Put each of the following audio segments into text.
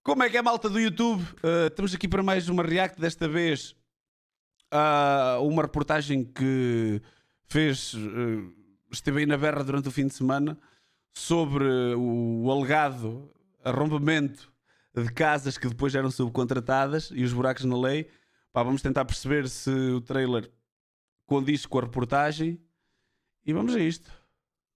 Como é que é, malta do YouTube? Estamos aqui para mais uma react, desta vez uma reportagem que esteve aí na berra durante o fim de semana sobre o alegado arrombamento de casas que depois eram subcontratadas e os buracos na lei. Vamos tentar perceber se o trailer condiz com a reportagem e vamos a isto.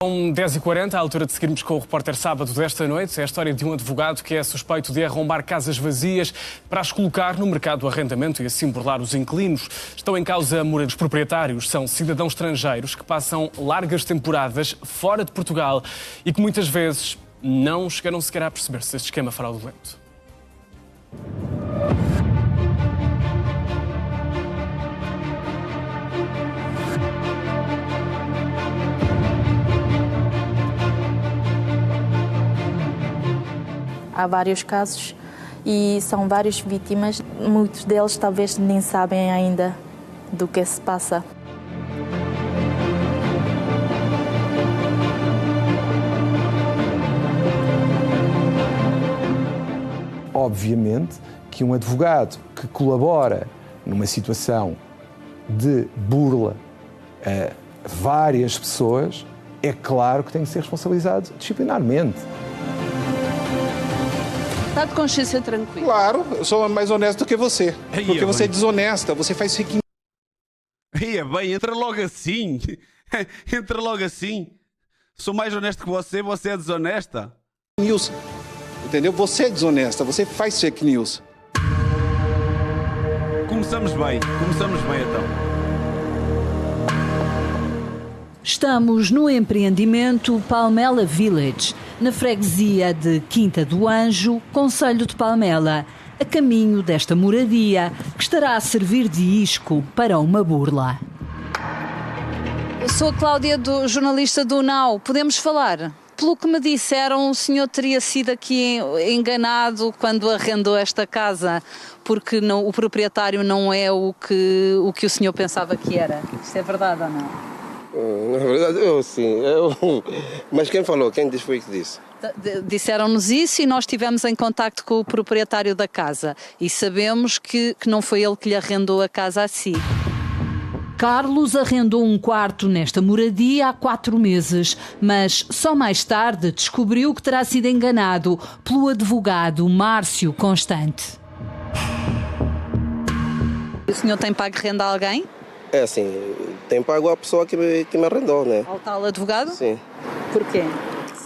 São 10h40, à altura de seguirmos com o repórter sábado desta noite. É a história de um advogado que é suspeito de arrombar casas vazias para as colocar no mercado do arrendamento e assim burlar os inquilinos. Estão em causa os proprietários, são cidadãos estrangeiros que passam largas temporadas fora de Portugal e que muitas vezes não chegaram sequer a perceber-se deste esquema fraudulento. Há vários casos e são várias vítimas. Muitos deles talvez nem sabem ainda do que se passa. Obviamente que um advogado que colabora numa situação de burla a várias pessoas, é claro que tem que ser responsabilizado disciplinarmente. Está de consciência tranquila? Claro, eu sou mais honesto do que você. Porque você é desonesta, você faz fake bem, entra logo assim. Entra logo assim. Sou mais honesto que você é desonesta. news. Entendeu? Você é desonesta, você faz fake news. Começamos bem então. Estamos no empreendimento Palmela Village, na freguesia de Quinta do Anjo, concelho de Palmela, a caminho desta moradia, que estará a servir de isco para uma burla. Eu sou a Cláudia, jornalista do Now. Podemos falar? Pelo que me disseram, o senhor teria sido aqui enganado quando arrendou esta casa, porque o proprietário não é o que o senhor pensava que era. Isto é verdade ou não? Na verdade, sim. Mas quem falou? Quem foi que disse? Disseram-nos isso e nós estivemos em contacto com o proprietário da casa e sabemos que não foi ele que lhe arrendou a casa a si. Carlos arrendou um quarto nesta moradia há 4 meses, mas só mais tarde descobriu que terá sido enganado pelo advogado Márcio Constante. O senhor tem pago renda a alguém? É assim, tem pago a pessoa que me arrendou, né? Ao tal advogado? Sim. Porquê?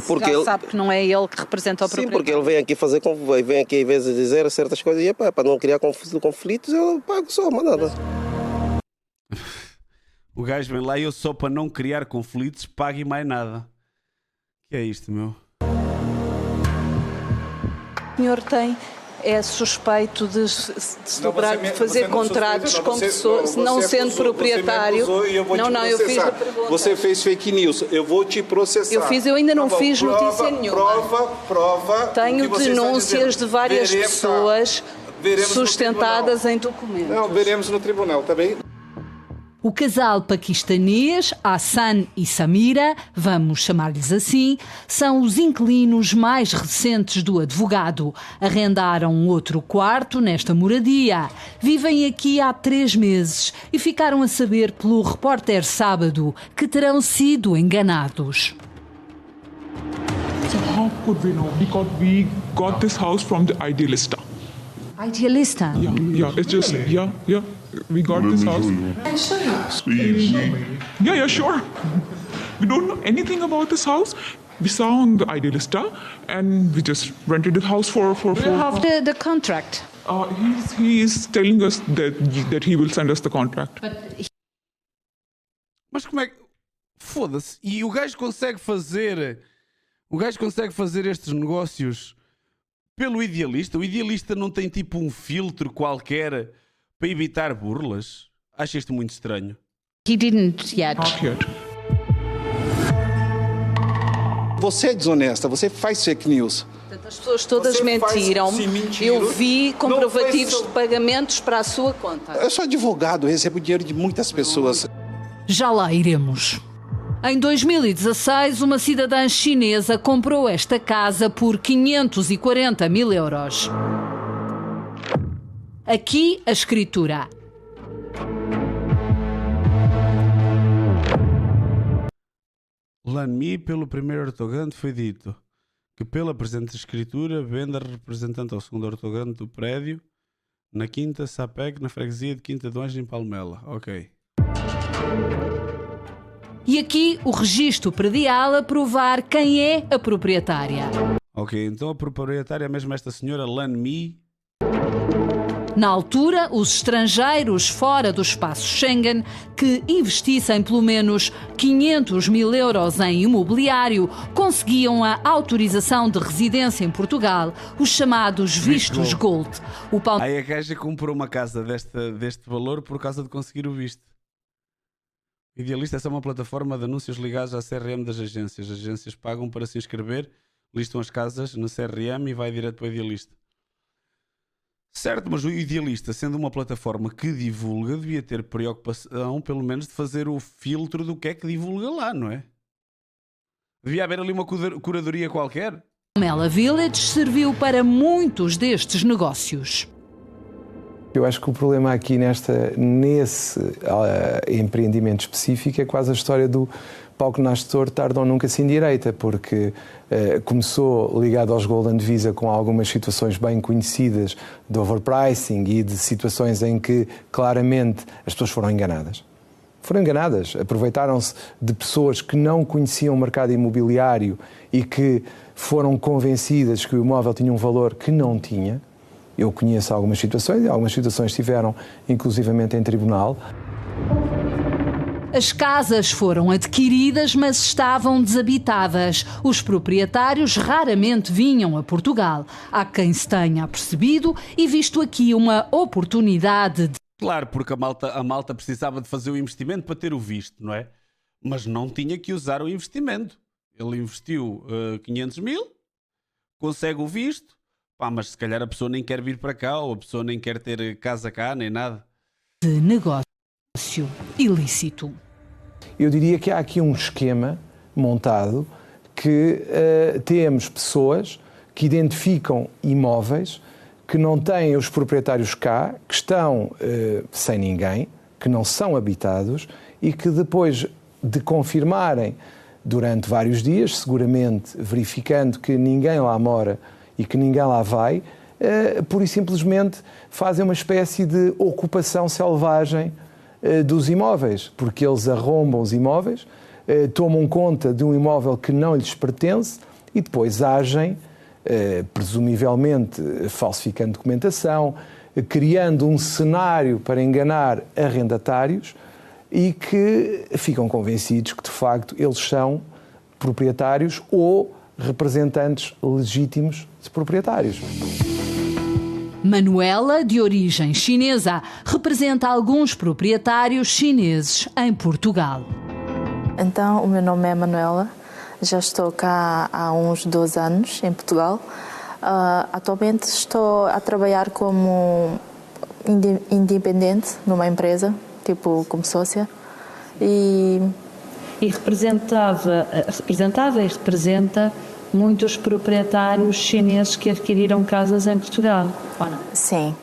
Porque já ele sabe que não é ele que representa o proprietário. Sim, porque ele vem aqui às vezes dizer certas coisas e para não criar conflitos eu pago só, mas nada. O gajo vem lá e eu só para não criar conflitos pago e mais nada. Que é isto, meu? O senhor é suspeito de fazer contratos com pessoas, não sendo proprietário. Eu fiz a pergunta. Você fez fake news, eu vou te processar. Eu ainda não fiz notícia nenhuma. Prova. Tenho denúncias de várias pessoas sustentadas em documentos. Não, veremos no tribunal, tá bem? O casal paquistanês, Hassan e Samira, vamos chamar-lhes assim, são os inquilinos mais recentes do advogado. Arrendaram outro quarto nesta moradia. Vivem aqui há 3 meses e ficaram a saber pelo repórter sábado que terão sido enganados. So how could we know? Because we got this house from the Idealista. Idealista? Yeah, it's just, yeah. We got this house. Yeah, sure. We don't know anything about this house. We saw on the Idealista and we just rented the house for The contract. He is telling us that he will send us the contract. Mas como é que... Foda-se. E o gajo consegue fazer estes negócios pelo Idealista? O Idealista não tem tipo um filtro qualquer para evitar burlas? Acho isto muito estranho. He didn't yet. Not yet. Você é desonesta, você faz fake news. As pessoas todas mentiram. Eu vi comprovativos de pagamentos para a sua conta. Eu sou advogado, recebo dinheiro de muitas pessoas. Já lá iremos. Em 2016, uma cidadã chinesa comprou esta casa por 540 mil euros. Aqui a escritura. Lanmi, pelo primeiro ortogante, foi dito que pela presente escritura venda representante ao segundo ortogante do prédio na Quinta Sapec, na freguesia de Quinta do Anjo, em Palmela. Ok. E aqui o registro predial a provar quem é a proprietária. Ok, então a proprietária é mesmo esta senhora Lanmi. Na altura, os estrangeiros fora do espaço Schengen que investissem pelo menos 500 mil euros em imobiliário conseguiam a autorização de residência em Portugal, os chamados vistos Gold. Aí a gaja comprou uma casa deste valor por causa de conseguir o visto. Idealista é só uma plataforma de anúncios ligados à CRM das agências. As agências pagam para se inscrever, listam as casas no CRM e vai direto para o Idealista. Certo, mas o Idealista, sendo uma plataforma que divulga, devia ter preocupação, pelo menos, de fazer o filtro do que é que divulga lá, não é? Devia haver ali uma curadoria qualquer. Mela Village serviu para muitos destes negócios. Eu acho que o problema aqui nesse empreendimento específico é quase a história do pau que nasce torto, tarde ou nunca se endireita, porque começou ligado aos Golden Visa com algumas situações bem conhecidas de overpricing e de situações em que claramente as pessoas foram enganadas. Foram enganadas, aproveitaram-se de pessoas que não conheciam o mercado imobiliário e que foram convencidas que o imóvel tinha um valor que não tinha. Eu conheço algumas situações, e algumas situações estiveram inclusivamente em tribunal. As casas foram adquiridas, mas estavam desabitadas. Os proprietários raramente vinham a Portugal. Há quem se tenha apercebido e visto aqui uma oportunidade de... Claro, porque a malta precisava de fazer o investimento para ter o visto, não é? Mas não tinha que usar o investimento. Ele investiu 500 mil, consegue o visto, mas se calhar a pessoa nem quer vir para cá ou a pessoa nem quer ter casa cá, nem nada. De negócio ilícito. Eu diria que há aqui um esquema montado que temos pessoas que identificam imóveis que não têm os proprietários cá, que estão sem ninguém, que não são habitados e que depois de confirmarem durante vários dias, seguramente verificando que ninguém lá mora e que ninguém lá vai, pura e simplesmente fazem uma espécie de ocupação selvagem dos imóveis, porque eles arrombam os imóveis, tomam conta de um imóvel que não lhes pertence e depois agem, presumivelmente falsificando documentação, criando um cenário para enganar arrendatários e que ficam convencidos que de facto eles são proprietários ou representantes legítimos de proprietários. Manuela, de origem chinesa, representa alguns proprietários chineses em Portugal. Então, o meu nome é Manuela, já estou cá há uns 2 anos em Portugal. Atualmente estou a trabalhar como independente numa empresa, tipo como sócia. E representa muitos proprietários chineses que adquiriram casas em Portugal. Sim,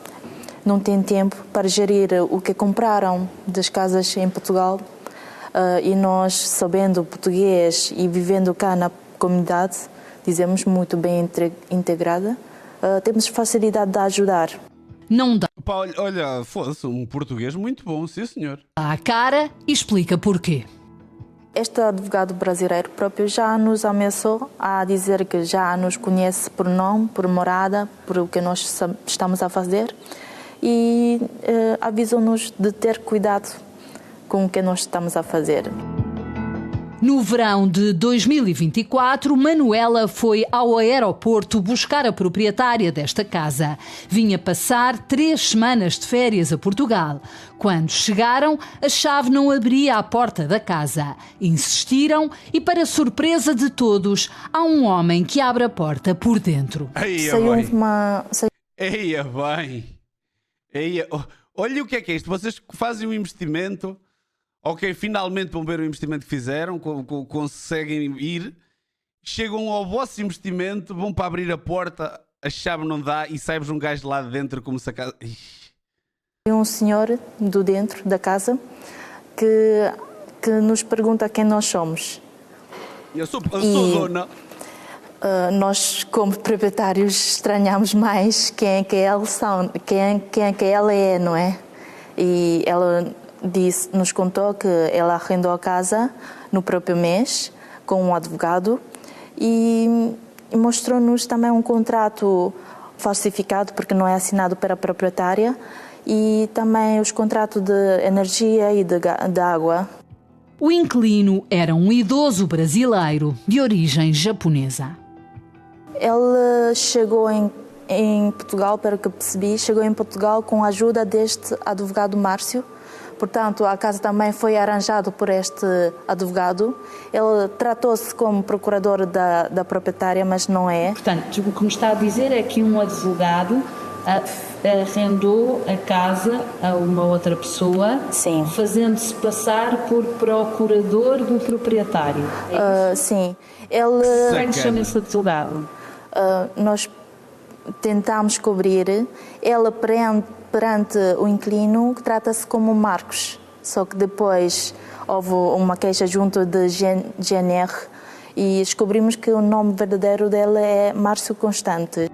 não tem tempo para gerir o que compraram das casas em Portugal e nós, sabendo português e vivendo cá na comunidade, dizemos muito bem integrada, temos facilidade de ajudar. Não dá. Olha, foda-se, um português muito bom, sim senhor. Dá a cara e explica porquê. Este advogado brasileiro próprio já nos ameaçou a dizer que já nos conhece por nome, por morada, por o que nós estamos a fazer e avisou-nos de ter cuidado com o que nós estamos a fazer. No verão de 2024, Manuela foi ao aeroporto buscar a proprietária desta casa. Vinha passar 3 semanas de férias a Portugal. Quando chegaram, a chave não abria a porta da casa. Insistiram e, para surpresa de todos, há um homem que abre a porta por dentro. Eia bem. Olha o que é isto. Vocês fazem um investimento... Ok, finalmente vão ver o investimento que fizeram, conseguem ir, chegam ao vosso investimento, vão para abrir a porta, a chave não dá e sai-vos um gajo lá de dentro como se a casa... Um senhor do dentro da casa que nos pergunta quem nós somos. Eu sou dona. Nós, como proprietários, estranhamos mais quem é que ela é, não é? E ela nos contou que ela arrendou a casa no próprio mês com um advogado e mostrou-nos também um contrato falsificado porque não é assinado pela proprietária e também os contratos de energia e de água. O inquilino era um idoso brasileiro de origem japonesa. Ele chegou em Portugal, pelo que percebi, chegou em Portugal com a ajuda deste advogado Márcio. Portanto, a casa também foi arranjada por este advogado. Ele tratou-se como procurador da proprietária, mas não é. Portanto, o que me está a dizer é que um advogado arrendou a casa a uma outra pessoa, fazendo-se passar por procurador do proprietário. Sim. Como é que chama esse advogado? Nós tentámos cobrir. Ele perante o inquilino que trata-se como Marcos, só que depois houve uma queixa junto de GNR e descobrimos que o nome verdadeiro dele é Márcio Constante.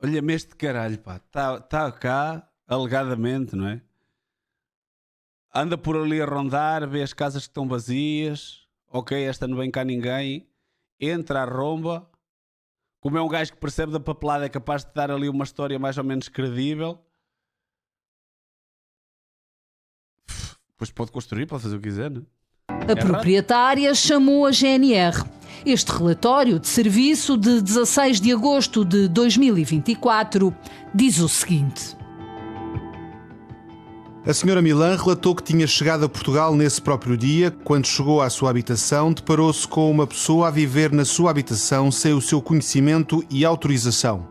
Olha-me este caralho, pá, está cá, alegadamente, não é? Anda por ali a rondar, vê as casas que estão vazias, ok, esta não vem cá ninguém, entra, arromba. Como é um gajo que percebe da papelada, é capaz de dar ali uma história mais ou menos credível. Depois pode construir, pode fazer o que quiser, não é? A proprietária chamou a GNR. Este relatório de serviço de 16 de agosto de 2024 diz o seguinte. A senhora Milan relatou que tinha chegado a Portugal nesse próprio dia. Quando chegou à sua habitação, deparou-se com uma pessoa a viver na sua habitação sem o seu conhecimento e autorização.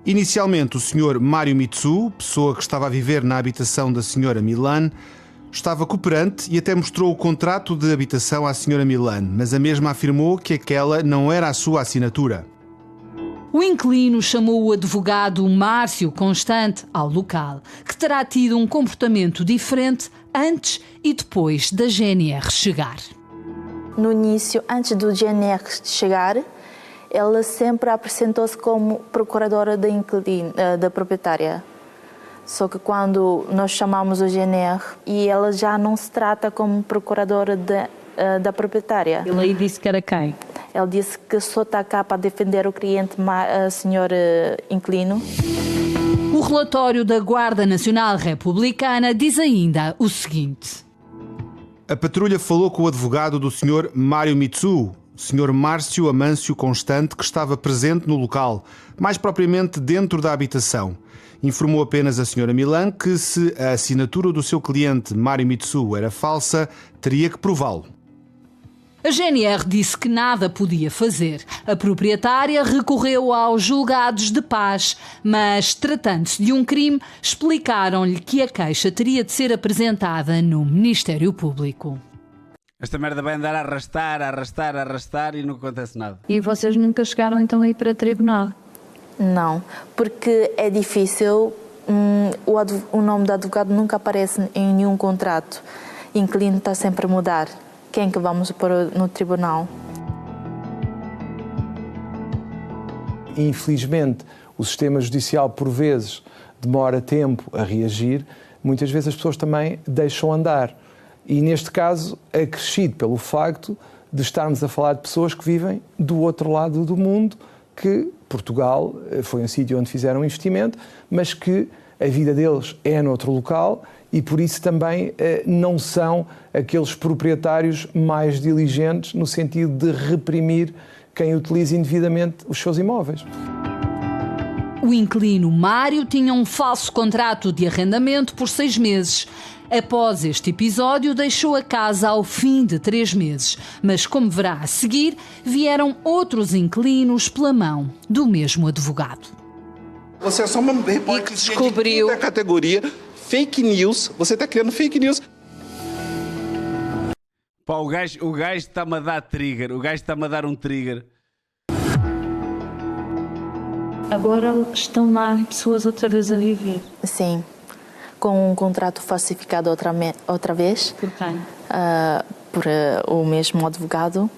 Inicialmente, o senhor Mário Mitsu, pessoa que estava a viver na habitação da senhora Milan, estava cooperante e até mostrou o contrato de habitação à senhora Milan, mas a mesma afirmou que aquela não era a sua assinatura. O inquilino chamou o advogado Márcio Constante ao local, que terá tido um comportamento diferente antes e depois da GNR chegar. No início, antes do GNR chegar, ela sempre apresentou-se como procuradora da proprietária. Só que quando nós chamamos o GNR, e ela já não se trata como procuradora da proprietária. Ele aí disse que era quem? Ele disse que só está cá para defender o cliente, a senhora inquilino. O relatório da Guarda Nacional Republicana diz ainda o seguinte. A patrulha falou com o advogado do Sr. Mário Mitsu, Sr. Márcio Amâncio Constante, que estava presente no local, mais propriamente dentro da habitação. Informou apenas a Sra. Milan que se a assinatura do seu cliente Mário Mitsu era falsa, teria que prová-lo. A GNR disse que nada podia fazer. A proprietária recorreu aos julgados de paz, mas, tratando-se de um crime, explicaram-lhe que a queixa teria de ser apresentada no Ministério Público. Esta merda vai andar a arrastar e não acontece nada. E vocês nunca chegaram então aí para tribunal? Não, porque é difícil, o nome do advogado nunca aparece em nenhum contrato. O inquilino está sempre a mudar. Quem é que vamos pôr no tribunal? Infelizmente, o sistema judicial, por vezes, demora tempo a reagir. Muitas vezes as pessoas também deixam andar. E, neste caso, acrescido pelo facto de estarmos a falar de pessoas que vivem do outro lado do mundo, que Portugal foi um sítio onde fizeram um investimento, mas que a vida deles é noutro local e por isso também não são aqueles proprietários mais diligentes no sentido de reprimir quem utiliza indevidamente os seus imóveis. O inquilino Mário tinha um falso contrato de arrendamento por 6 meses. Após este episódio, deixou a casa ao fim de 3 meses. Mas, como verá a seguir, vieram outros inquilinos pela mão do mesmo advogado. Você é só uma repórter de quinta categoria. Fake news. Você está criando fake news. Pá, o gajo está-me a dar trigger. O gajo está-me a dar um trigger. Agora estão lá pessoas outra vez a viver. Sim. Com um contrato falsificado outra vez. Por quem? Por o mesmo advogado.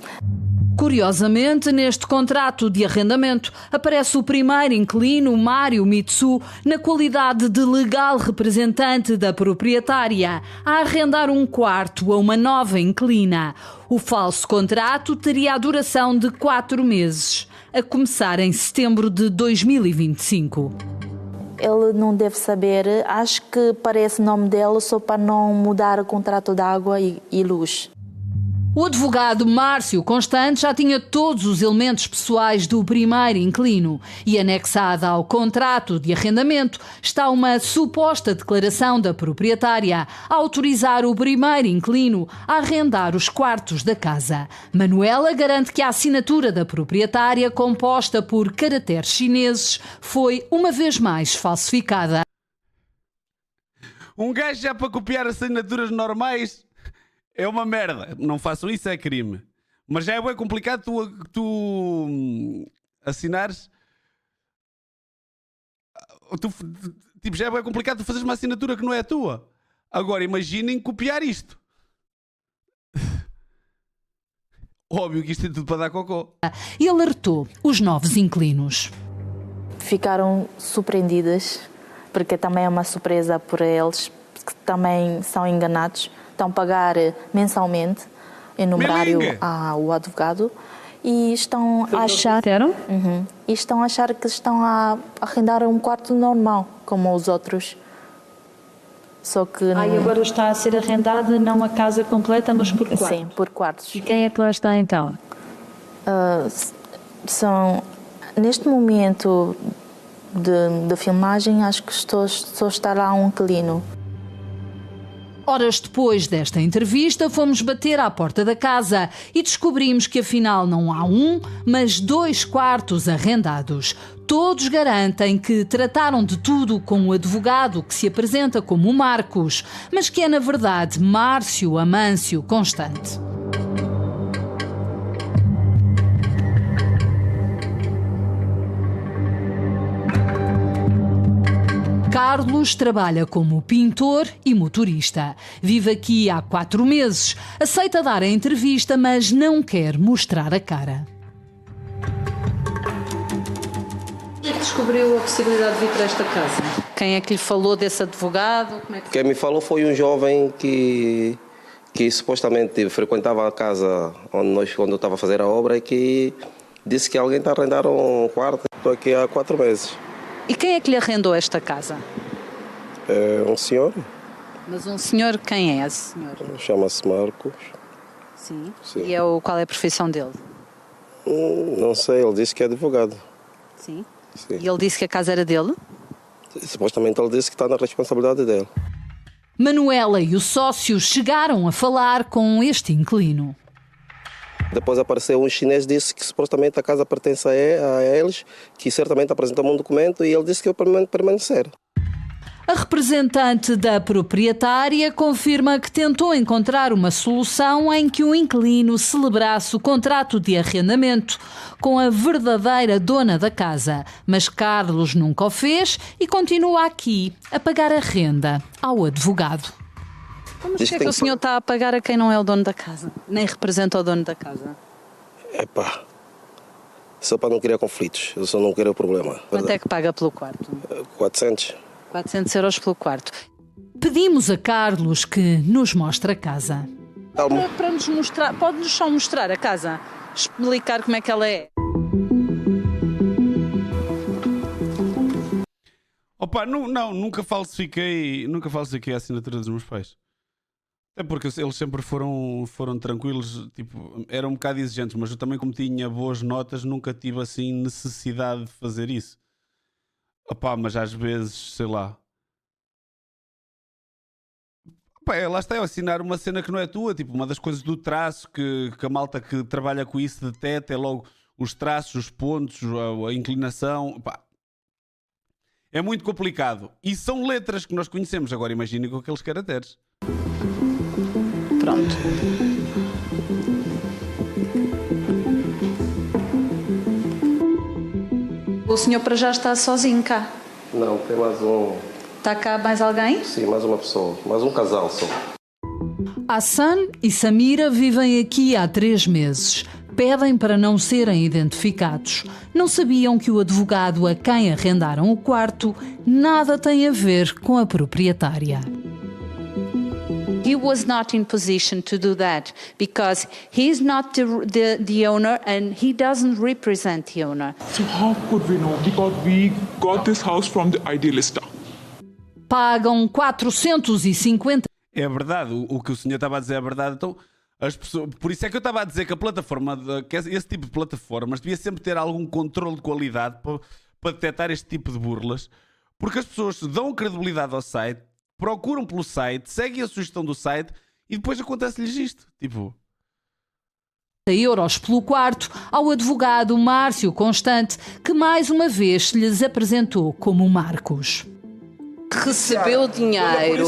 Curiosamente, neste contrato de arrendamento, aparece o primeiro inquilino, Mário Mitsu, na qualidade de legal representante da proprietária, a arrendar um quarto a uma nova inquilina. O falso contrato teria a duração de 4 meses, a começar em setembro de 2025. Ele não deve saber, acho que parece o nome dele só para não mudar o contrato de água e luz. O advogado Márcio Constante já tinha todos os elementos pessoais do primeiro inquilino e anexada ao contrato de arrendamento está uma suposta declaração da proprietária a autorizar o primeiro inquilino a arrendar os quartos da casa. Manuela garante que a assinatura da proprietária, composta por caracteres chineses, foi uma vez mais falsificada. Um gajo já para copiar assinaturas normais... É uma merda. Não façam isso, é crime. Mas já é bem complicado tu assinares... Tipo, já é bem complicado tu fazeres uma assinatura que não é a tua. Agora, imaginem copiar isto. Óbvio que isto é tudo para dar cocô. E alertou os novos inquilinos. Ficaram surpreendidas, porque também é uma surpresa para eles, que também são enganados. Estão a pagar mensalmente em numerário ao advogado e estão a achar e estão a achar que estão a arrendar um quarto normal, como os outros. Só que e agora está a ser arrendada não a casa completa, mas por quartos. Sim, por quartos. E quem é que lá está então? São neste momento de filmagem, acho que só está lá um inquilino. Horas depois desta entrevista, fomos bater à porta da casa e descobrimos que afinal não há um, mas 2 quartos arrendados. Todos garantem que trataram de tudo com o advogado que se apresenta como Marcos, mas que é na verdade Márcio Amâncio Constante. Carlos trabalha como pintor e motorista. Vive aqui há 4 meses. Aceita dar a entrevista, mas não quer mostrar a cara. Quem é que descobriu a possibilidade de vir para esta casa? Quem é que lhe falou desse advogado? Quem me falou foi um jovem que supostamente frequentava a casa onde eu estava a fazer a obra e que disse que alguém está a arrendar um quarto. Estou aqui há 4 meses. E quem é que lhe arrendou esta casa? É um senhor. Mas um senhor, quem é esse senhor? Chama-se Marcos. Sim. Sim. E qual é a profissão dele? Não sei, ele disse que é advogado. Sim. Sim. E ele disse que a casa era dele? Supostamente ele disse que está na responsabilidade dele. Manuela e o sócio chegaram a falar com este inquilino. Depois apareceu um chinês, disse que supostamente a casa pertence a eles, que certamente apresentou um documento e ele disse que eu permanecer. A representante da proprietária confirma que tentou encontrar uma solução em que o inquilino celebrasse o contrato de arrendamento com a verdadeira dona da casa, mas Carlos nunca o fez e continua aqui a pagar a renda ao advogado. Mas porquê é que o senhor está a pagar a quem não é o dono da casa? Nem representa o dono da casa? Epá, só para não criar conflitos, eu só não quero problema. Quanto é que paga pelo quarto? 400. 400 euros pelo quarto. Pedimos a Carlos que nos mostre a casa. Para nos mostrar, pode-nos só mostrar a casa? Explicar como é que ela é? Opa, nunca falsifiquei a assinatura dos meus pais. Até porque eles sempre foram tranquilos, tipo, eram um bocado exigentes, mas eu também, como tinha boas notas, nunca tive assim necessidade de fazer isso. Opa, mas às vezes, sei lá. Opa, lá está eu assinar uma cena que não é tua, tipo, uma das coisas do traço que a malta que trabalha com isso deteta é logo os traços, os pontos, a inclinação. Opa. É muito complicado. E são letras que nós conhecemos. Agora imaginem com aqueles caracteres. Pronto. O senhor para já está sozinho cá? Não, tem mais um. Está cá mais alguém? Sim, mais uma pessoa. Mais um casal só. Hassan e Samira vivem aqui há 3 meses. Pedem para não serem identificados. Não sabiam que o advogado a quem arrendaram o quarto nada tem a ver com a proprietária. He was not in position to do that because he's not the owner and he doesn't represent the owner. So how could we know? Because we got this house from the Idealista. Pagam 450. É verdade, o que o senhor estava a dizer é verdade. Então, as pessoas, por isso é que eu estava a dizer que a plataforma, que esse tipo de plataformas devia sempre ter algum controle de qualidade para detectar este tipo de burlas, porque as pessoas dão credibilidade ao site, procuram pelo site, seguem a sugestão do site e depois acontece-lhes isto. Tipo... euros pelo quarto ao advogado Márcio Constante, que mais uma vez se lhes apresentou como Marcos. Recebeu dinheiro,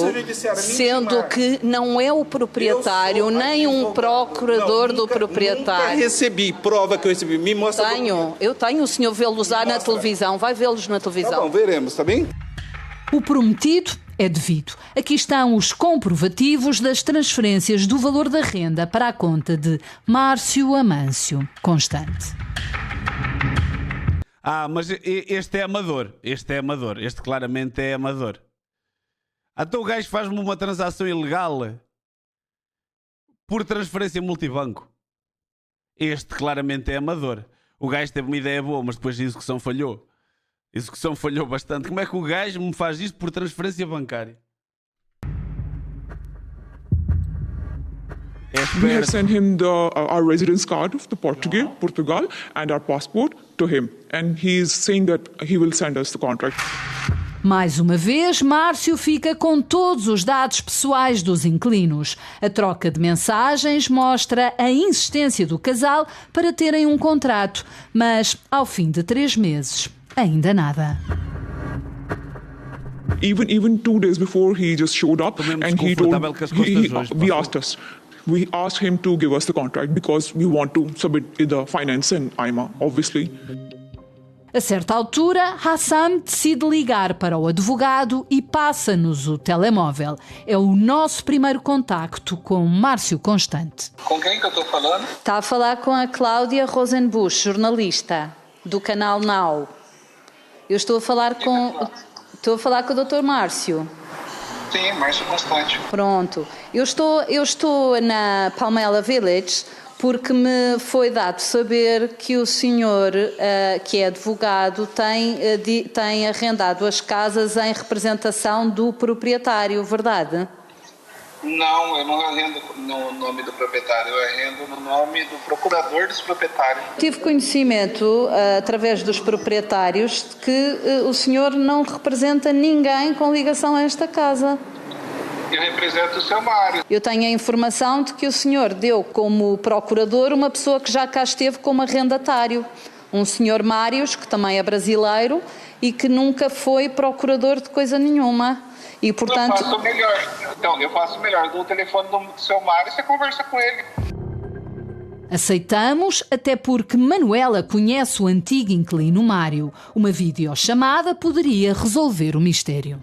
sendo que não é o proprietário, nem um procurador do proprietário. Nunca recebi, prova que eu recebi. Me mostra. Eu tenho, o senhor vê-los usar na televisão, vai vê-los na televisão. Tá bom, veremos, tá bem? O prometido é devido. Aqui estão os comprovativos das transferências do valor da renda para a conta de Márcio Amâncio Constante. Mas este é amador. Este claramente é amador. Então o gajo faz-me uma transação ilegal por transferência multibanco. Este claramente é amador. O gajo teve uma ideia boa, mas depois a execução falhou. A execução falhou bastante. Como é que o gajo me faz isto por transferência bancária? We have sent him our residence card of Portugal, and our passport to him. And he is saying that he will send us the contract. Mais uma vez, Márcio fica com todos os dados pessoais dos inquilinos. A troca de mensagens mostra a insistência do casal para terem um contrato, mas ao fim de 3 meses, ainda nada. Even 2 days before, he just showed up and he told we asked him to give us the contract because we want to submit the finance and IMA, obviously. A certa altura, Hassan decide ligar para o advogado e passa-nos o telemóvel. É o nosso primeiro contacto com Márcio Constante. Com quem que eu estou falando? Está a falar com a Cláudia Rosenbusch, jornalista do canal Now. Eu estou a falar com o Dr. Márcio. Sim, Márcio Constante. Pronto. Eu estou na Palmela Village porque me foi dado saber que o senhor, que é advogado, tem arrendado as casas em representação do proprietário, verdade? Não, eu não arrendo no nome do proprietário, eu arrendo no nome do procurador dos proprietários. Tive conhecimento, através dos proprietários, de que o senhor não representa ninguém com ligação a esta casa. Eu represento o seu Mário. Eu tenho a informação de que o senhor deu como procurador uma pessoa que já cá esteve como arrendatário. Um senhor Mários, que também é brasileiro e que nunca foi procurador de coisa nenhuma. E, portanto... Eu faço melhor. Dou o telefone do seu Mário e você conversa com ele. Aceitamos, até porque Manuela conhece o antigo inquilino Mário. Uma videochamada poderia resolver o mistério.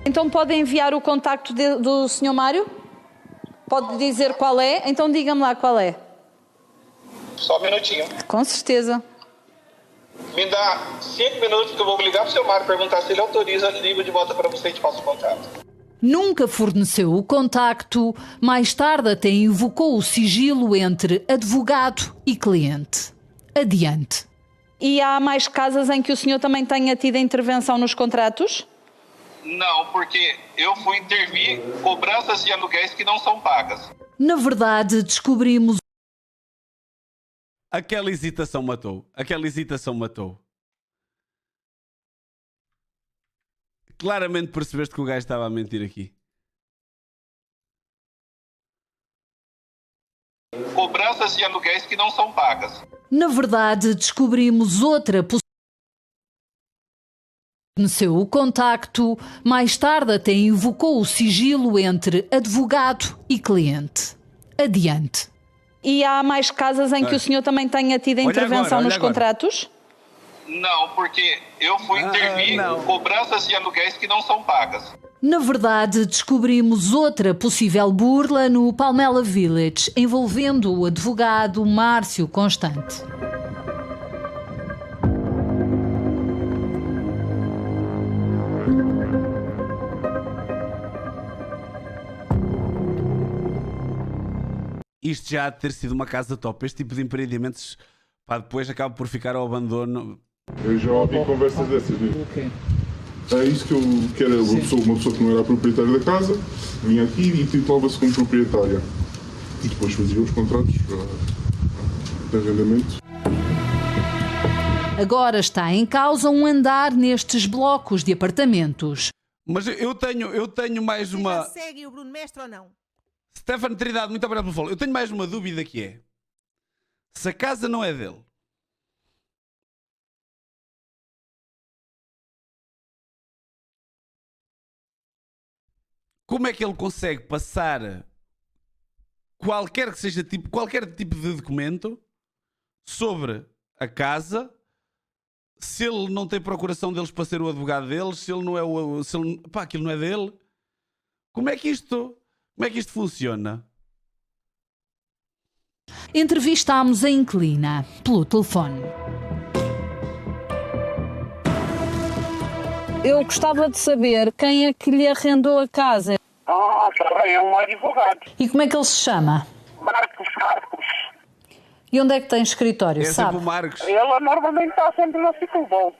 Então pode enviar o contacto do Sr. Mário? Pode dizer qual é? Então diga-me lá qual é. Só um minutinho. Com certeza. Me dá 5 minutos que eu vou ligar para o seu Mário perguntar se ele autoriza, ligo de volta para você e te passo o contato. Nunca forneceu o contacto, mais tarde até invocou o sigilo entre advogado e cliente. Adiante. E há mais casas em que o senhor também tenha tido intervenção nos contratos? Não, porque eu fui intervir cobranças de aluguéis que não são pagas. Na verdade, descobrimos... Aquela hesitação matou. Claramente percebeste que o gajo estava a mentir aqui. Cobranças de aluguéis que não são pagas. Na verdade, descobrimos outra possibilidade. Forneceu o contacto, mais tarde até invocou o sigilo entre advogado e cliente. Adiante. E há mais casas em que o senhor também tenha tido intervenção nos contratos? Não, porque eu fui intervir com cobranças de aluguéis que não são pagas. Na verdade, descobrimos outra possível burla no Palmela Village, envolvendo o advogado Márcio Constante. Isto já há de ter sido uma casa top. Este tipo de empreendimentos, pá, depois acaba por ficar ao abandono. Eu já ouvi conversas dessas, né? É isso que eu quero. Uma pessoa que não era a proprietária da casa vinha aqui e titulava-se como proprietária. E depois fazia os contratos de arrendamento. Agora está em causa um andar nestes blocos de apartamentos. Mas eu tenho mais uma... Você já segue o Bruno Mestre ou não? Stefano Trindade, muito obrigado pelo follow. Eu tenho mais uma dúvida que é: se a casa não é dele, como é que ele consegue passar qualquer tipo de documento sobre a casa, se ele não tem procuração deles para ser o advogado deles, se ele não é aquilo não é dele? Como é que isto funciona? Entrevistámos a inquilina pelo telefone. Eu gostava de saber quem é que lhe arrendou a casa. É um advogado. E como é que ele se chama? Marcos. E onde é que tem escritório, sabe? O Marcos. Ele normalmente está sempre no Ciclobol.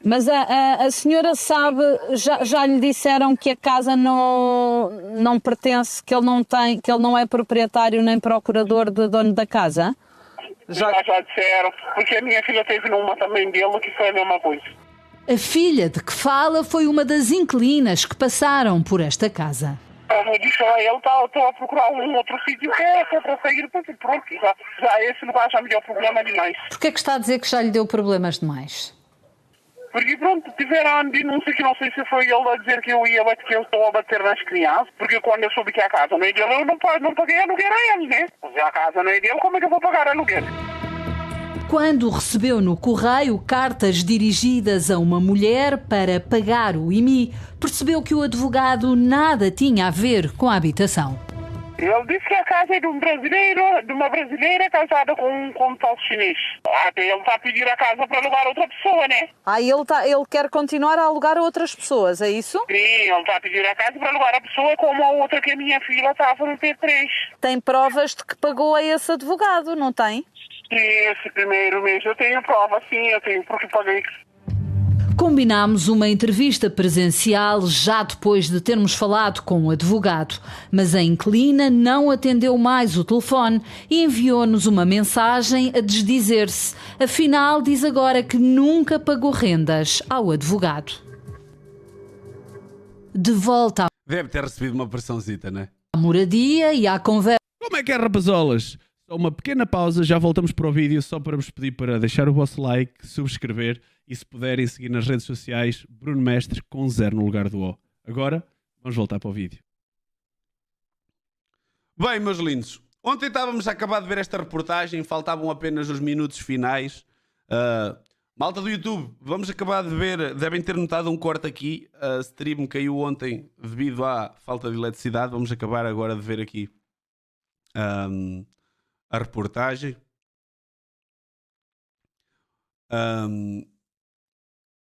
Mas a senhora sabe, já lhe disseram que a casa não pertence, que ele não é proprietário nem procurador do dono da casa? Já disseram, porque a minha filha teve numa também dele que foi a mesma coisa. A filha de que fala foi uma das inquilinas que passaram por esta casa. Eu disse a ele, estou a procurar um outro sítio que é para sair, pronto, já esse lugar já me deu problema demais. Porquê é que está a dizer que já lhe deu problemas demais? Porque pronto, tiveram a denúncia que não sei se foi ele a dizer que eu estou a bater nas crianças, porque quando eu soube que a casa não é dele, eu não paguei aluguer a ele, né? Se a casa não é dele, como é que eu vou pagar aluguer? Quando recebeu no correio cartas dirigidas a uma mulher para pagar o IMI, percebeu que o advogado nada tinha a ver com a habitação. Ele disse que a casa é de uma brasileira casada com um tal chinês. Até ele está a pedir a casa para alugar a outra pessoa, né? Ele quer continuar a alugar a outras pessoas, é isso? Sim, ele está a pedir a casa para alugar a pessoa como a outra que a minha filha estava no P3. Tem provas de que pagou a esse advogado, não tem? Sim, esse primeiro mês eu tenho prova, sim, eu tenho porque paguei. Combinámos uma entrevista presencial já depois de termos falado com o advogado, mas a inquilina não atendeu mais o telefone e enviou-nos uma mensagem a desdizer-se. Afinal, diz agora que nunca pagou rendas ao advogado. De volta Deve ter recebido uma pressãozita, não é? à moradia e à conversa. Como é que é, rapazolas? Só uma pequena pausa, já voltamos para o vídeo, só para vos pedir para deixar o vosso like, subscrever e, se puderem, seguir nas redes sociais Bruno Mestre com 0 no lugar do O. Agora, vamos voltar para o vídeo. Bem, meus lindos, ontem estávamos a acabar de ver esta reportagem, faltavam apenas os minutos finais. Malta do YouTube, vamos acabar de ver, devem ter notado um corte aqui, a stream caiu ontem devido à falta de eletricidade, vamos acabar agora de ver aqui a reportagem.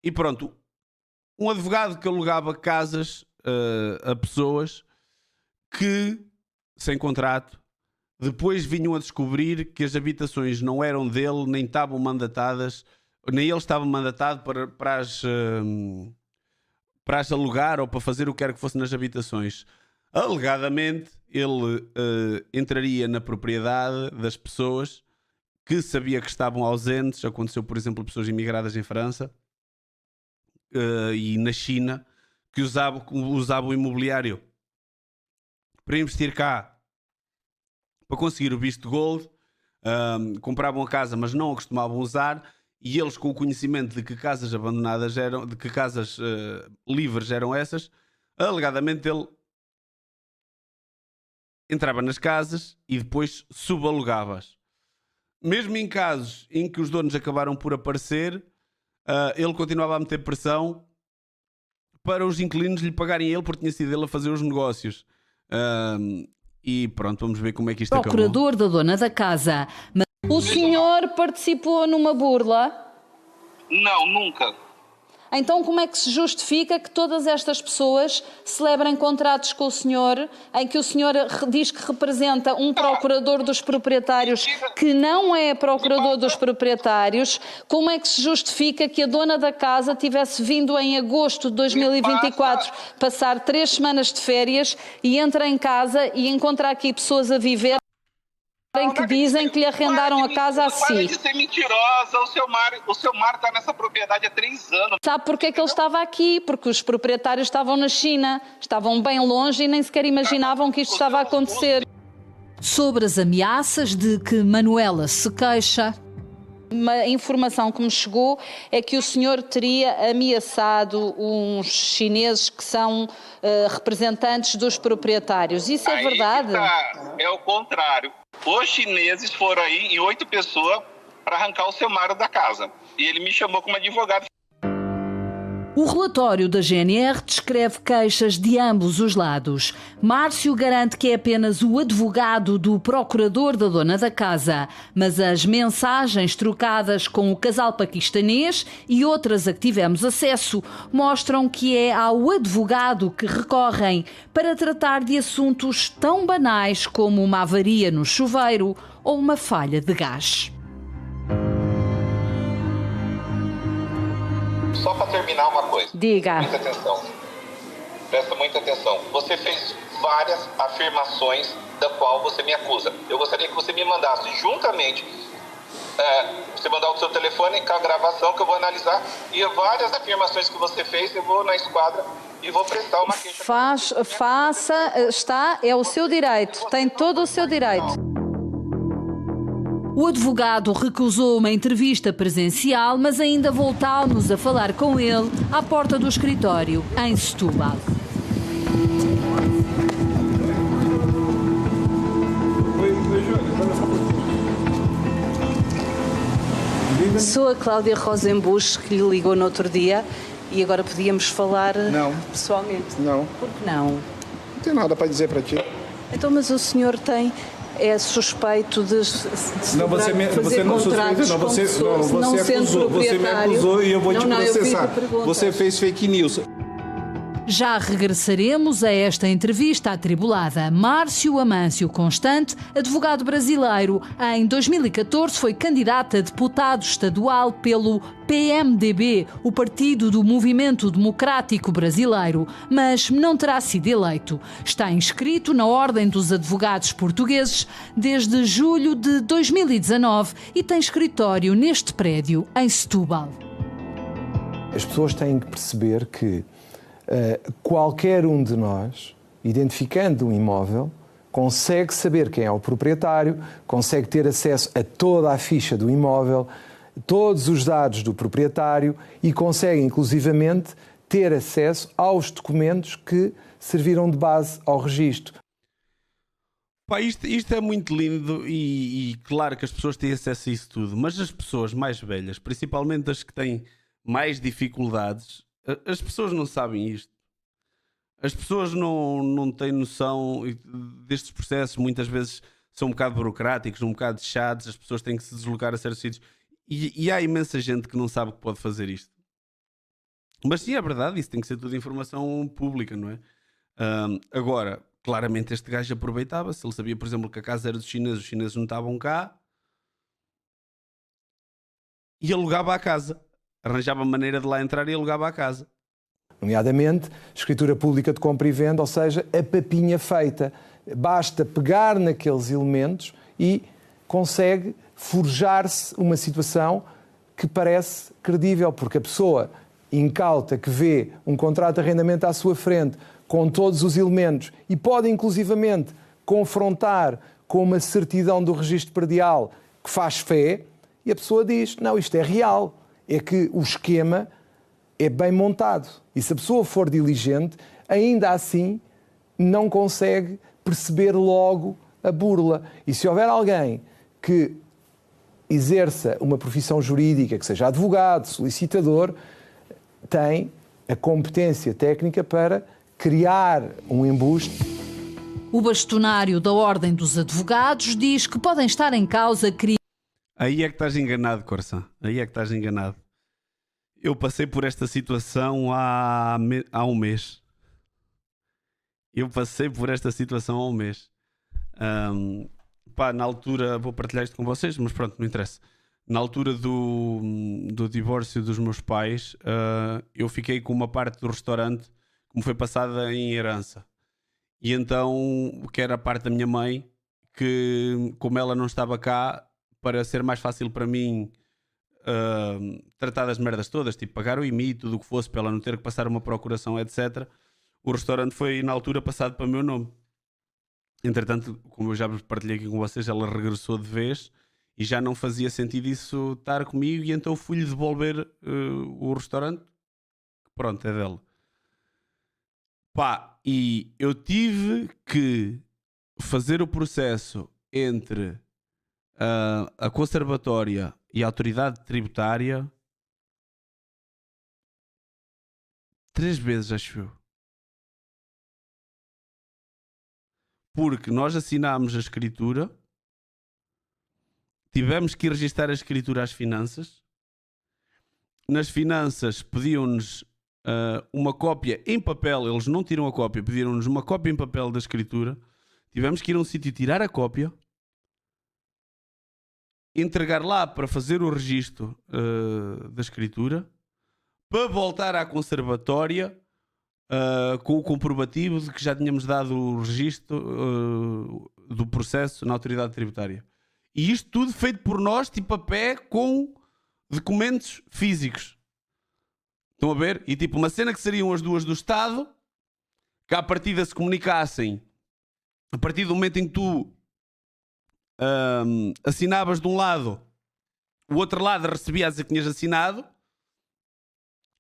E pronto, um advogado que alugava casas a pessoas que, sem contrato, depois vinham a descobrir que as habitações não eram dele, nem estavam mandatadas, nem ele estava mandatado para as alugar ou para fazer o que quer que fosse nas habitações. Alegadamente, ele entraria na propriedade das pessoas que sabia que estavam ausentes. Aconteceu, por exemplo, pessoas imigradas em França e na China que usavam o imobiliário para investir cá, para conseguir o visto gold, compravam a casa mas não a costumavam usar e eles com o conhecimento de que casas abandonadas eram, de que casas livres eram essas, alegadamente ele entrava nas casas e depois subalugava-as. Mesmo em casos em que os donos acabaram por aparecer, ele continuava a meter pressão para os inquilinos lhe pagarem ele, porque tinha sido ele a fazer os negócios. E pronto, vamos ver como é que isto acabou. Procurador da dona da casa. O senhor participou numa burla? Não, nunca. Então como é que se justifica que todas estas pessoas celebrem contratos com o senhor, em que o senhor diz que representa um procurador dos proprietários que não é procurador dos proprietários? Como é que se justifica que a dona da casa tivesse vindo em agosto de 2024 passar 3 semanas de férias e entra em casa e encontra aqui pessoas a viver em que dizem que lhe arrendaram a casa a si? Para de ser mentirosa, o seu Mário está nessa propriedade há 3 anos. Sabe porque é que ele estava aqui? Porque os proprietários estavam na China, estavam bem longe e nem sequer imaginavam que isto estava a acontecer. Sobre as ameaças de que Manuela se queixa. Uma informação que me chegou é que o senhor teria ameaçado uns chineses que são representantes dos proprietários. Isso é verdade? É o contrário. Os chineses foram aí em 8 pessoas para arrancar o seu Mário da casa. E ele me chamou como advogado. O relatório da GNR descreve queixas de ambos os lados. Márcio garante que é apenas o advogado do procurador da dona da casa, mas as mensagens trocadas com o casal paquistanês e outras a que tivemos acesso mostram que é ao advogado que recorrem para tratar de assuntos tão banais como uma avaria no chuveiro ou uma falha de gás. Só para terminar uma coisa. Diga. Muita atenção. Presta muita atenção. Você fez várias afirmações da qual você me acusa. Eu gostaria que você me mandasse juntamente, você mandar o seu telefone com a gravação que eu vou analisar, e várias afirmações que você fez, eu vou na esquadra e vou prestar uma queixa. É o seu direito, tem todo o seu direito. O advogado recusou uma entrevista presencial, mas ainda voltámos a falar com ele à porta do escritório, em Setúbal. Sou a Cláudia Rosenbusch, que lhe ligou no outro dia, e agora podíamos falar pessoalmente. Não. Por que não? Não tenho nada para dizer para ti. Então, mas o senhor é suspeito de não, você não suspeita, não, você me acusou e eu vou te processar. Você fez fake news. Já regressaremos a esta entrevista atribulada. Márcio Amâncio Constante, advogado brasileiro, em 2014 foi candidato a deputado estadual pelo PMDB, o Partido do Movimento Democrático Brasileiro, mas não terá sido eleito. Está inscrito na Ordem dos Advogados Portugueses desde julho de 2019 e tem escritório neste prédio, em Setúbal. As pessoas têm que perceber que qualquer um de nós, identificando um imóvel, consegue saber quem é o proprietário, consegue ter acesso a toda a ficha do imóvel, todos os dados do proprietário e consegue, inclusivamente, ter acesso aos documentos que serviram de base ao registro. Pá, isto é muito lindo e claro que as pessoas têm acesso a isso tudo, mas as pessoas mais velhas, principalmente as que têm mais dificuldades, as pessoas não sabem isto. As pessoas não têm noção destes processos, muitas vezes são um bocado burocráticos, um bocado chatos, as pessoas têm que se deslocar a certos sítios e há imensa gente que não sabe que pode fazer isto. Mas sim, é verdade, isso tem que ser tudo informação pública, não é? Agora, claramente este gajo aproveitava-se, ele sabia, por exemplo, que a casa era dos chineses, os chineses não estavam cá e alugava a casa. Arranjava maneira de lá entrar e alugava a casa. Nomeadamente, escritura pública de compra e venda, ou seja, a papinha feita. Basta pegar naqueles elementos e consegue forjar-se uma situação que parece credível, porque a pessoa incauta que vê um contrato de arrendamento à sua frente com todos os elementos e pode inclusivamente confrontar com uma certidão do registro predial que faz fé, e a pessoa diz, não, isto é real. É que o esquema é bem montado. E se a pessoa for diligente, ainda assim não consegue perceber logo a burla. E se houver alguém que exerça uma profissão jurídica, que seja advogado, solicitador, tem a competência técnica para criar um embuste. O bastonário da Ordem dos Advogados diz que podem estar em causa crimes. Aí é que estás enganado, Corsa. Aí é que estás enganado. Eu passei por esta situação há um mês. Eu passei por esta situação há um mês. Na altura, vou partilhar isto com vocês, mas pronto, não interessa. Na altura do divórcio dos meus pais, eu fiquei com uma parte do restaurante que me foi passada em herança. E então, que era a parte da minha mãe, que como ela não estava cá, para ser mais fácil para mim tratar das merdas todas, tipo pagar o IMI, tudo o que fosse, para ela não ter que passar uma procuração, etc., o restaurante foi na altura passado para o meu nome. Entretanto, como eu já partilhei aqui com vocês, ela regressou de vez e já não fazia sentido isso estar comigo, e então fui-lhe devolver o restaurante. Pronto, é dela. E eu tive que fazer o processo entre a conservatória e a autoridade tributária 3 vezes, acho eu. Porque nós assinámos a escritura, tivemos que registar a escritura às finanças. Nas finanças pediam-nos uma cópia em papel, eles não tiram a cópia, pediram-nos uma cópia em papel da escritura. Tivemos que ir a um sítio tirar a cópia, entregar lá para fazer o registro da escritura, para voltar à conservatória com o comprovativo de que já tínhamos dado o registro do processo na autoridade tributária. E isto tudo feito por nós, tipo a pé, com documentos físicos. Estão a ver? E tipo uma cena que seriam as duas do Estado, que à partida se comunicassem a partir do momento em que tu assinavas de um lado, o outro lado recebia a dizer que tinhas assinado.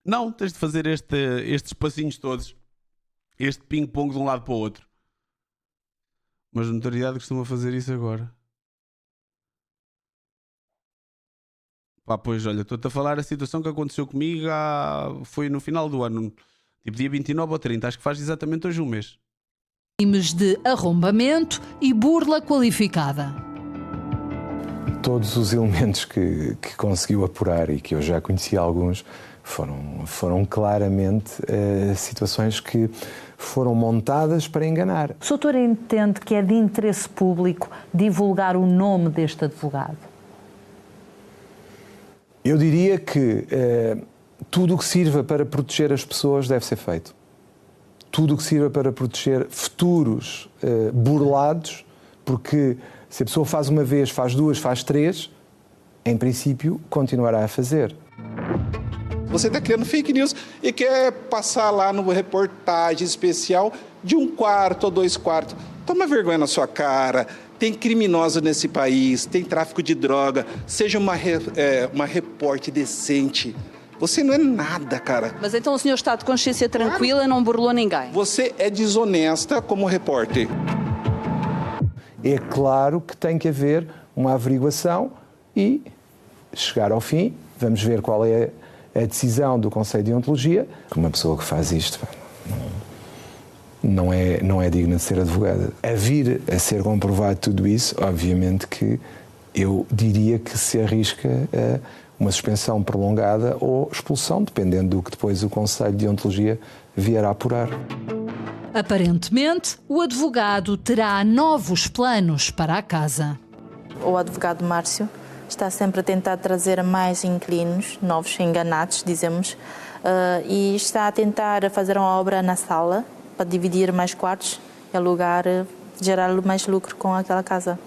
Não, tens de fazer estes passinhos todos, este ping-pong de um lado para o outro. Mas a notoriedade costuma fazer isso agora. Pois olha, estou-te a falar a situação que aconteceu comigo foi no final do ano, tipo dia 29 ou 30, acho que faz exatamente hoje um mês. Crimes de arrombamento e burla qualificada. Todos os elementos que conseguiu apurar, e que eu já conheci alguns, foram claramente situações que foram montadas para enganar. O doutor entende que é de interesse público divulgar o nome deste advogado? Eu diria que tudo o que sirva para proteger as pessoas deve ser feito. Tudo o que sirva para proteger futuros burlados, porque se a pessoa faz uma vez, faz duas, faz três, em princípio continuará a fazer. Você está criando fake news e quer passar lá no reportagem especial de 1 quarto ou 2 quartos. Toma vergonha na sua cara. Tem criminosos nesse país, tem tráfico de droga. Seja uma repórter decente. Você não é nada, cara. Mas então o senhor está de consciência tranquila e não burlou ninguém? Você é desonesta como repórter. É claro que tem que haver uma averiguação e chegar ao fim. Vamos ver qual é a decisão do Conselho de Deontologia. Uma pessoa que faz isto não é digna de ser advogada. A vir a ser comprovado tudo isso, obviamente que eu diria que se arrisca a uma suspensão prolongada ou expulsão, dependendo do que depois o Conselho de Deontologia vier a apurar. Aparentemente, o advogado terá novos planos para a casa. O advogado Márcio está sempre a tentar trazer mais inquilinos, novos enganados, dizemos, e está a tentar fazer uma obra na sala para dividir mais quartos e alugar, gerar mais lucro com aquela casa.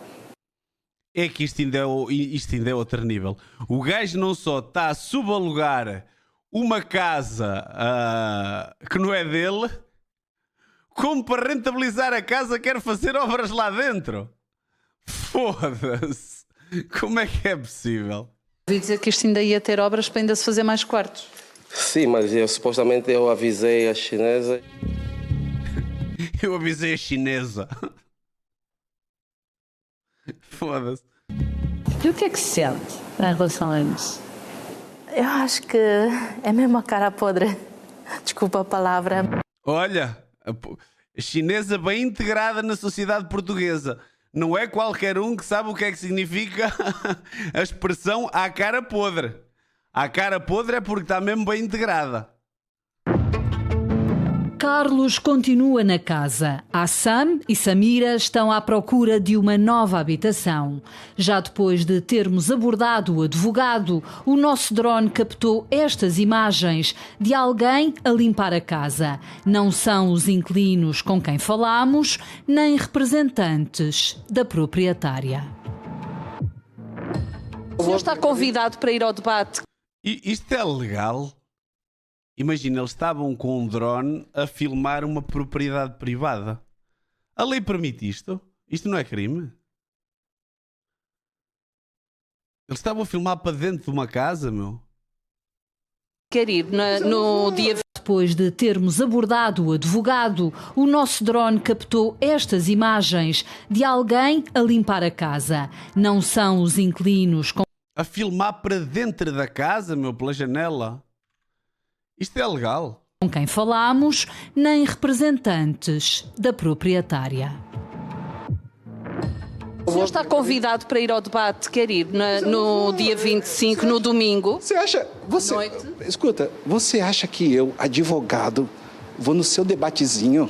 É que isto ainda é outro nível. O gajo não só está a subalugar uma casa que não é dele, como para rentabilizar a casa quer fazer obras lá dentro. Foda-se. Como é que é possível? Ouvi dizer que isto ainda ia ter obras para ainda se fazer mais quartos. Sim, mas supostamente eu avisei a chinesa. Eu avisei a chinesa. Foda-se. E o que é que se sente em relação a isso? Eu acho que é mesmo a cara podre. Desculpa a palavra. Olha, a chinesa bem integrada na sociedade portuguesa. Não é qualquer um que sabe o que é que significa a expressão à cara podre. À cara podre é porque está mesmo bem integrada. Carlos continua na casa. Sam e Samira estão à procura de uma nova habitação. Já depois de termos abordado o advogado, o nosso drone captou estas imagens de alguém a limpar a casa. Não são os inquilinos com quem falamos, nem representantes da proprietária. O senhor está convidado para ir ao debate. E isto é legal? Imagina, eles estavam com um drone a filmar uma propriedade privada. A lei permite isto? Isto não é crime? Eles estavam a filmar para dentro de uma casa, meu. Quer ir no dia... Depois de termos abordado o advogado, o nosso drone captou estas imagens de alguém a limpar a casa. Não são os inquilinos com... A filmar para dentro da casa, meu, pela janela. Isto é legal? Com quem falamos, nem representantes da proprietária. O senhor está convidado para ir ao debate, quer ir no dia 25, no domingo. Você acha... Escuta, você acha que eu, advogado, vou no seu debatezinho?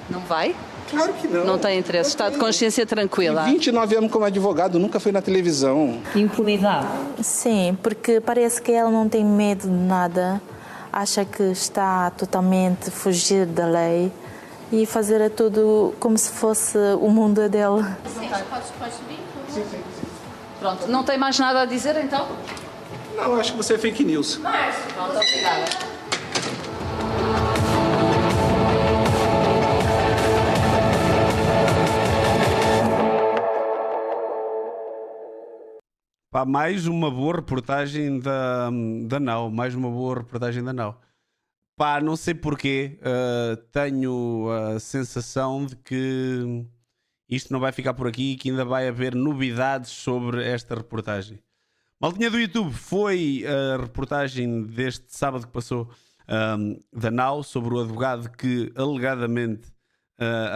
Não vai? Claro que não. Não tem interesse, está de consciência tranquila. 29 anos como advogado, nunca fui na televisão. Impunidade? Sim, porque parece que ela não tem medo de nada. Acha que está totalmente a fugir da lei e fazer tudo como se fosse o mundo dele. Sim. Pronto, não tem mais nada a dizer então? Não, acho que você é fake news. Pronto, obrigada. Pá, mais uma boa reportagem da Now. Mais uma boa reportagem da Now. Pá, não sei porquê. Tenho a sensação de que isto não vai ficar por aqui e que ainda vai haver novidades sobre esta reportagem. Maltinha do YouTube, foi a reportagem deste sábado que passou da Now sobre o advogado que alegadamente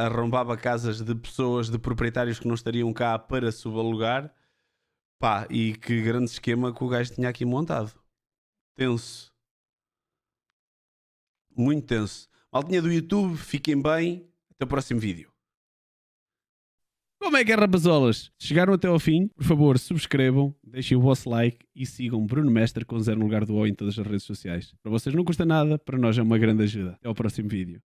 arrombava casas de pessoas, de proprietários que não estariam cá para subalugar. Pá, e que grande esquema que o gajo tinha aqui montado. Tenso. Muito tenso. Maltinha do YouTube, fiquem bem. Até o próximo vídeo. Como é que é, rapazolas? Chegaram até ao fim? Por favor, subscrevam, deixem o vosso like e sigam Bruno Mestre com 0 no lugar do O em todas as redes sociais. Para vocês não custa nada, para nós é uma grande ajuda. Até ao próximo vídeo.